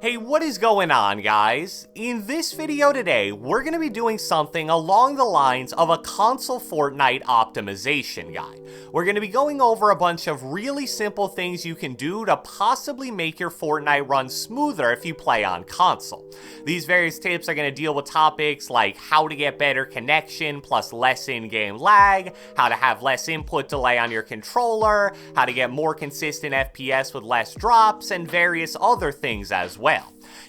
Hey, what is going on, guys? In this video today, we're going to be doing something along the lines of a console Fortnite optimization guide. We're going to be going over a bunch of really simple things you can do to possibly make your Fortnite run smoother if you play on console. These various tips are going to deal with topics like how to get better connection plus less in-game lag, how to have less input delay on your controller, how to get more consistent FPS with less drops, and various other things as well.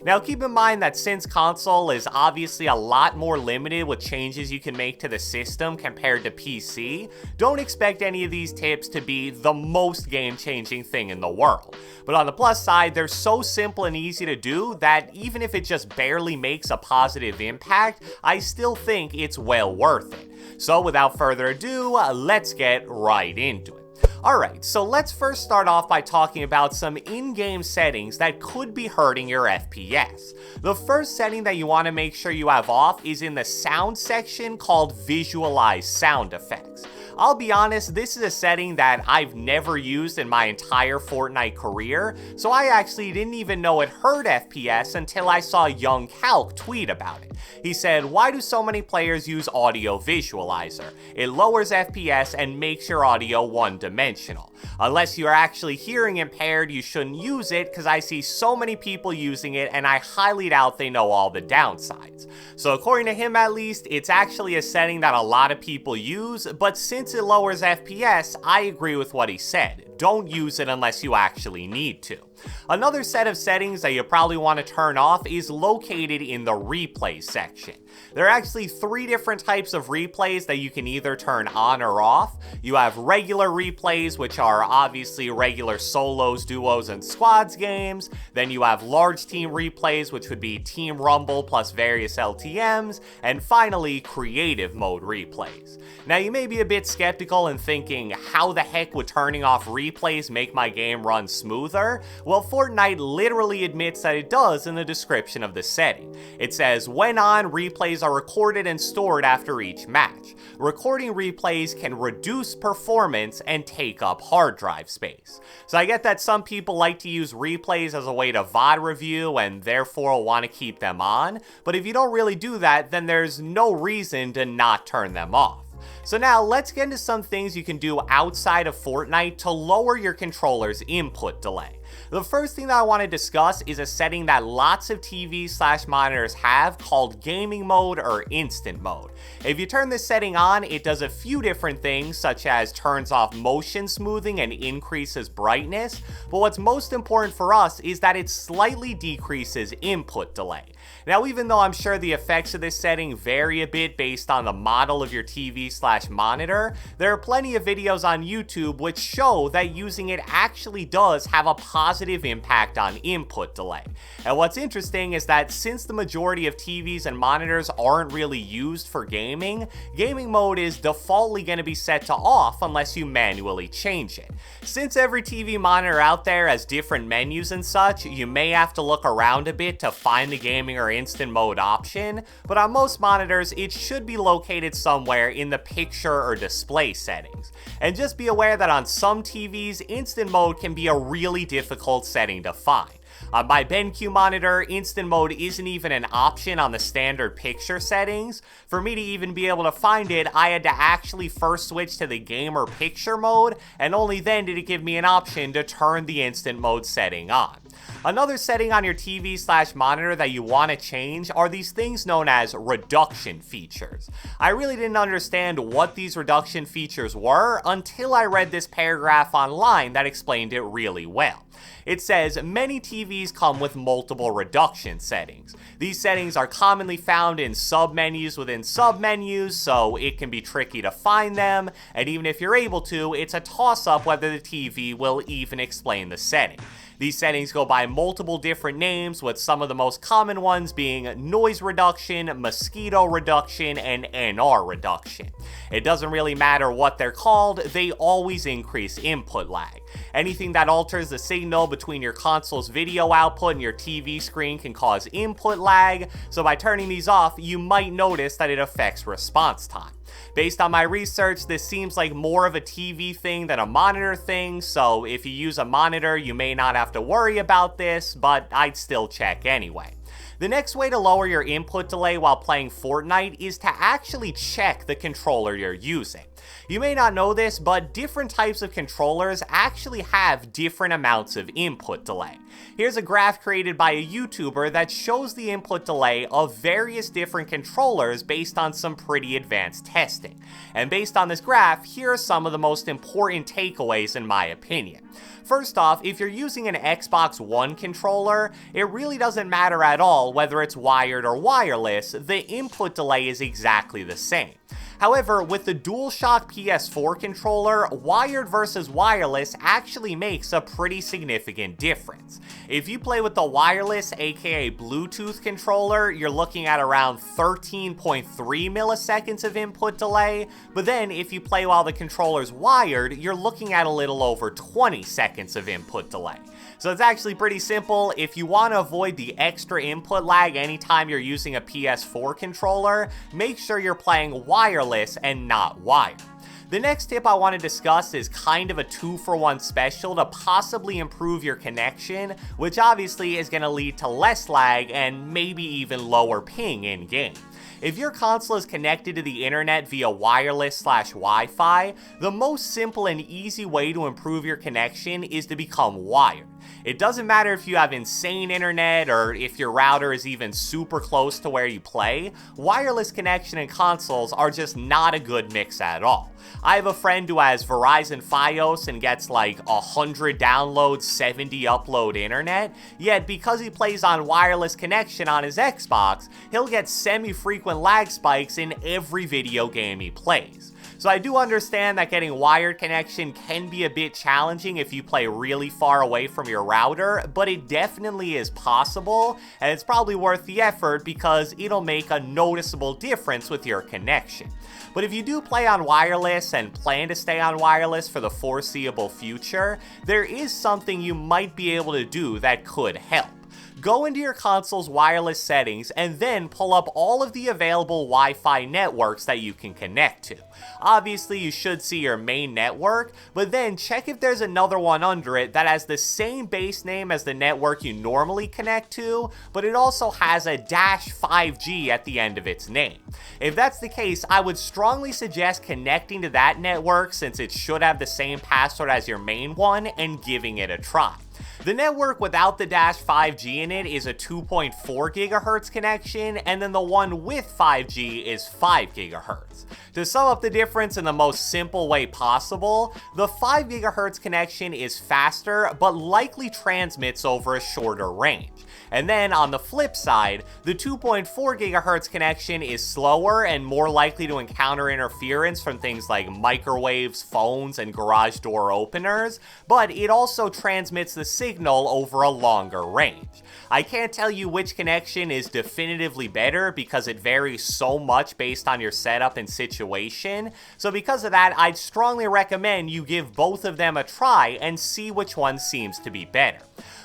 Now keep in mind that since console is obviously a lot more limited with changes you can make to the system compared to PC, don't expect any of these tips to be the most game-changing thing in the world. But on the plus side, they're so simple and easy to do that even if it just barely makes a positive impact, I still think it's well worth it. So without further ado, let's get right into it. Alright, so let's first start off by talking about some in-game settings that could be hurting your FPS. The first setting that you want to make sure you have off is in the sound section called Visualize Sound Effects. I'll be honest, this is a setting that I've never used in my entire Fortnite career, so I actually didn't even know it hurt FPS until I saw Young Calc tweet about it. He said, "Why do so many players use Audio Visualizer? It lowers FPS and makes your audio one-dimensional. Unless you're actually hearing impaired, you shouldn't use it because I see so many people using it and I highly doubt they know all the downsides." So according to him at least, it's actually a setting that a lot of people use, but since it lowers FPS, I agree with what he said. Don't use it unless you actually need to. Another set of settings that you probably want to turn off is located in the replay section. There are actually three different types of replays that you can either turn on or off. You have regular replays, which are obviously regular solos, duos, and squads games. Then you have large team replays, which would be Team Rumble plus various LTMs. And finally, creative mode replays. Now you may be a bit skeptical and thinking, how the heck would turning off replays make my game run smoother? Well, Fortnite literally admits that it does in the description of the setting. It says, when on, replays are recorded and stored after each match. Recording replays can reduce performance and take up hard drive space. So I get that some people like to use replays as a way to VOD review and therefore want to keep them on, but if you don't really do that, then there's no reason to not turn them off. So now let's get into some things you can do outside of Fortnite to lower your controller's input delay. The first thing that I want to discuss is a setting that lots of TVs/monitors have called gaming mode or instant mode. If you turn this setting on, it does a few different things such as turns off motion smoothing and increases brightness, but what's most important for us is that it slightly decreases input delay. Now, even though I'm sure the effects of this setting vary a bit based on the model of your TV/monitor, there are plenty of videos on YouTube which show that using it actually does have a positive impact on input delay. And what's interesting is that since the majority of TVs and monitors aren't really used for gaming mode is defaultly going to be set to off unless you manually change it. Since every TV monitor out there has different menus and such, you may have to look around a bit to find the gaming or instant mode option, but on most monitors it should be located somewhere in the picture or display settings. And just be aware that on some TVs, instant mode can be a really difficult setting to find. On my BenQ monitor, instant mode isn't even an option on the standard picture settings. For me to even be able to find it, I had to actually first switch to the gamer picture mode, and only then did it give me an option to turn the instant mode setting on. Another setting on your TV/monitor that you want to change are these things known as reduction features. I really didn't understand what these reduction features were until I read this paragraph online that explained it really well. It says, many TVs come with multiple reduction settings. These settings are commonly found in submenus within submenus, so it can be tricky to find them, and even if you're able to, it's a toss-up whether the TV will even explain the setting. These settings go by multiple different names, with some of the most common ones being noise reduction, mosquito reduction, and NR reduction. It doesn't really matter what they're called, they always increase input lag. Anything that alters the signal between your console's video output and your TV screen can cause input lag, so by turning these off, you might notice that it affects response time. Based on my research, this seems like more of a TV thing than a monitor thing, so if you use a monitor, you may not have to worry about this, but I'd still check anyway. The next way to lower your input delay while playing Fortnite is to actually check the controller you're using. You may not know this, but different types of controllers actually have different amounts of input delay. Here's a graph created by a YouTuber that shows the input delay of various different controllers based on some pretty advanced testing. And based on this graph, here are some of the most important takeaways in my opinion. First off, if you're using an Xbox One controller, it really doesn't matter at all whether it's wired or wireless, the input delay is exactly the same. However, with the DualShock PS4 controller, wired versus wireless actually makes a pretty significant difference. If you play with the wireless, aka Bluetooth controller, you're looking at around 13.3 milliseconds of input delay, but then if you play while the controller's wired, you're looking at a little over 20 seconds of input delay. So it's actually pretty simple. If you want to avoid the extra input lag anytime you're using a PS4 controller, make sure you're playing wireless and not wired. The next tip I want to discuss is kind of a 2-for-1 special to possibly improve your connection, which obviously is going to lead to less lag and maybe even lower ping in game. If your console is connected to the internet via wireless/Wi-Fi, the most simple and easy way to improve your connection is to become wired. It doesn't matter if you have insane internet or if your router is even super close to where you play, wireless connection in consoles are just not a good mix at all. I have a friend who has Verizon Fios and gets like 100 download, 70 upload internet, yet because he plays on wireless connection on his Xbox, he'll get semi-frequent lag spikes in every video game he plays. So I do understand that getting wired connection can be a bit challenging if you play really far away from your router, but it definitely is possible, and it's probably worth the effort because it'll make a noticeable difference with your connection. But if you do play on wireless and plan to stay on wireless for the foreseeable future, there is something you might be able to do that could help. Go into your console's wireless settings and then pull up all of the available Wi-Fi networks that you can connect to. Obviously, you should see your main network, but then check if there's another one under it that has the same base name as the network you normally connect to, but it also has a -5G at the end of its name. If that's the case, I would strongly suggest connecting to that network since it should have the same password as your main one and giving it a try. The network without the -5G in it is a 2.4 GHz connection, and then the one with 5G is 5 GHz. To sum up the difference in the most simple way possible, the 5 GHz connection is faster, but likely transmits over a shorter range. And then on the flip side, the 2.4 GHz connection is slower and more likely to encounter interference from things like microwaves, phones, and garage door openers, but it also transmits the signal over a longer range. I can't tell you which connection is definitively better because it varies so much based on your setup and situation, so because of that, I'd strongly recommend you give both of them a try and see which one seems to be better.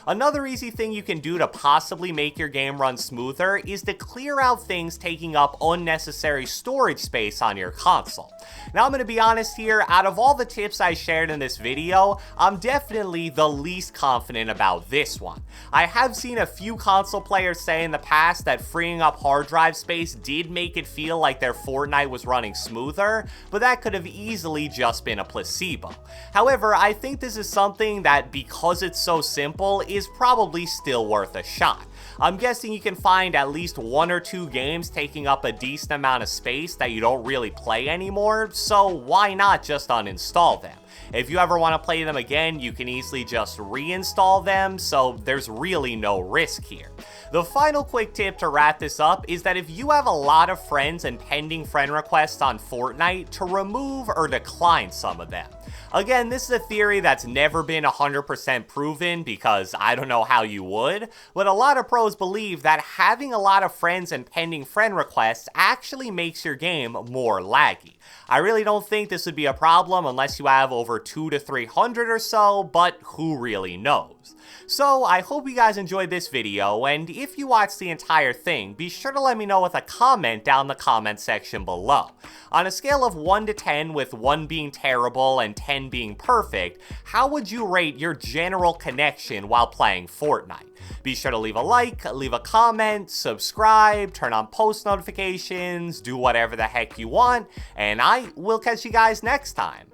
Another easy thing you can do to possibly make your game run smoother is to clear out things taking up unnecessary storage space on your console. Now I'm going to be honest here, out of all the tips I shared in this video, I'm definitely the least confident about this one. I have seen a few console players say in the past that freeing up hard drive space did make it feel like their Fortnite was running smoother, but that could have easily just been a placebo. However, I think this is something that, because it's so simple, is probably still worth a shot. I'm guessing you can find at least 1 or 2 games taking up a decent amount of space that you don't really play anymore, so why not just uninstall them? If you ever want to play them again, you can easily just reinstall them, so there's really no risk here. The final quick tip to wrap this up is that if you have a lot of friends and pending friend requests on Fortnite, to remove or decline some of them. Again, this is a theory that's never been 100% proven because I don't know how you would, but a lot of pros believe that having a lot of friends and pending friend requests actually makes your game more laggy. I really don't think this would be a problem unless you have over 200 to 300 or so, but who really knows? So I hope you guys enjoyed this video, and if you watched the entire thing, be sure to let me know with a comment down the comment section below. On a scale of 1 to 10, with 1 being terrible and 10 being perfect, how would you rate your general connection while playing Fortnite? Be sure to leave a like, leave a comment, subscribe, turn on post notifications, do whatever the heck you want, and I will catch you guys next time.